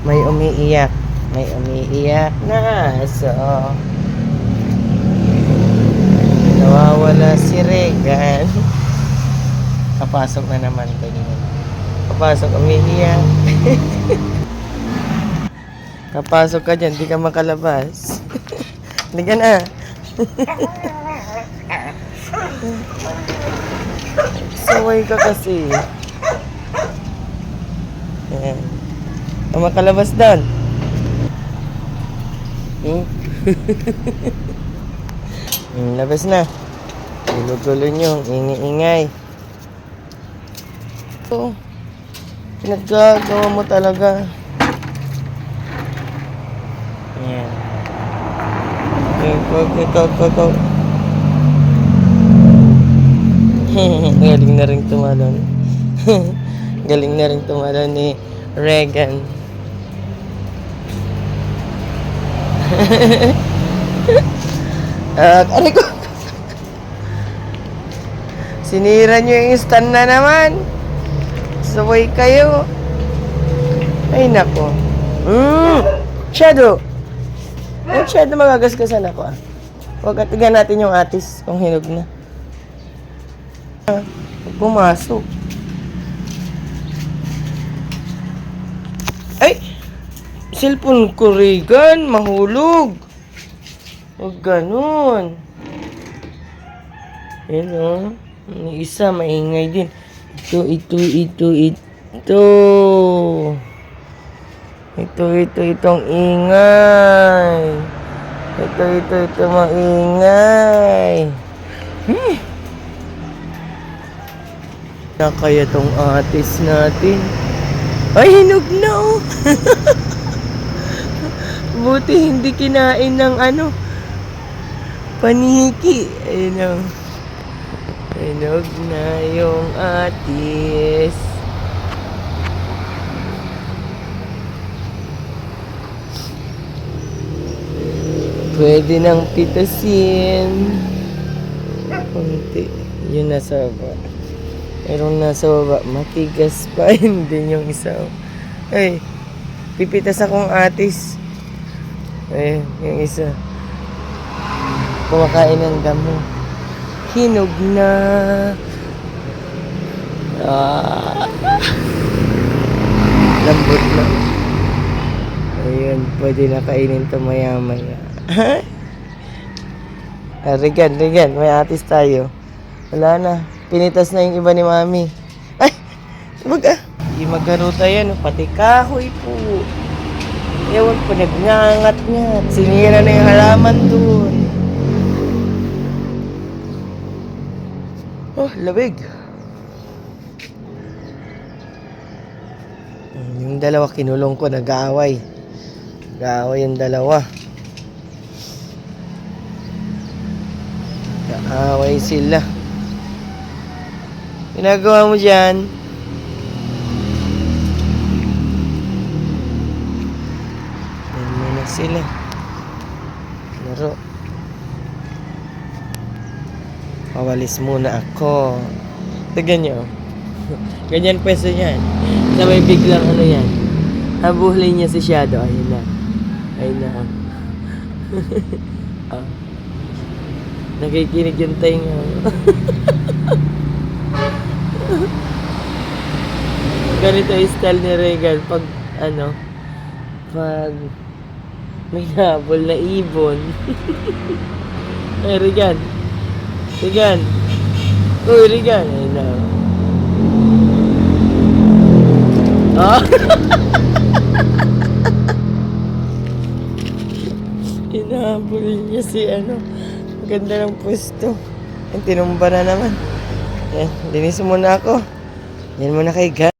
May umiiyak. May umiiyak na aso. Nawawala si Regan. Kapasok na naman. Kapasok, umiiyak. Kapasok ka dyan, di ka makalabas. Hindi ka na. Saway ka kasi. Ayan. Makalabas doon. Labas na. Gulo-gulo nyo. Ingi-ingay. Oo. Pinaggagawa mo talaga. Ayan. Go. Galing na rin tumalon. Galing na rin tumalon ni Regan. Aray ko. Sinira nyo yung stand na naman. Saway kayo. Ay nako. Shadow. Shadow, magagasgasan ako. Huwag atigan natin yung atis kung hinog na. Pumasok. Ay! Cellphone ko, Regan. Mahulog. Huwag ganun. Yan o. Yung isa, maingay din. Ito. Itong ingay. Ito, maingay. Kaya tong atis natin. Ay, hinog na oh. Buti hindi kinain ng paniki. Ayun oh. Hinog na yung atis. Pwede nang pitasin. Kunti. Yun nasa baba. Merong nasa baba. Matigas pa. Hindi yung isa. Ay, pipitas akong atis. Ay, yung isa. Kumakain ng damo. Hinog na. Lambot na. Ayun, pwede na kainin ito maya-maya. Regan, may atis tayo. Wala na. Pinitas na yung iba ni Mami. Ay! Magaruta yan. Pati kahoy po. Ewan po, nagngangat niya. Sinira na yung halaman dun. Oh, labig. Yung dalawa kinulong ko, nag-aaway. Nag-aaway yung dalawa. Nag-aaway sila. Ginagawa mo dyan? Yan muna sila. Laro. Pawalis muna ako. Tignan nyo. Ganyan pwesto yan. Na may biglang yan. Habulin niya si Shadow. Ayun na. Nakikinig yung tainga. Ganito yung style ni Regan pag may habol na ibon. Ay, Regan. Uy, Regan. Ayun na. Hinahabol niya si Ganda ng pwesto. Tinumba na naman. Linis muna ako. Yan muna kay God.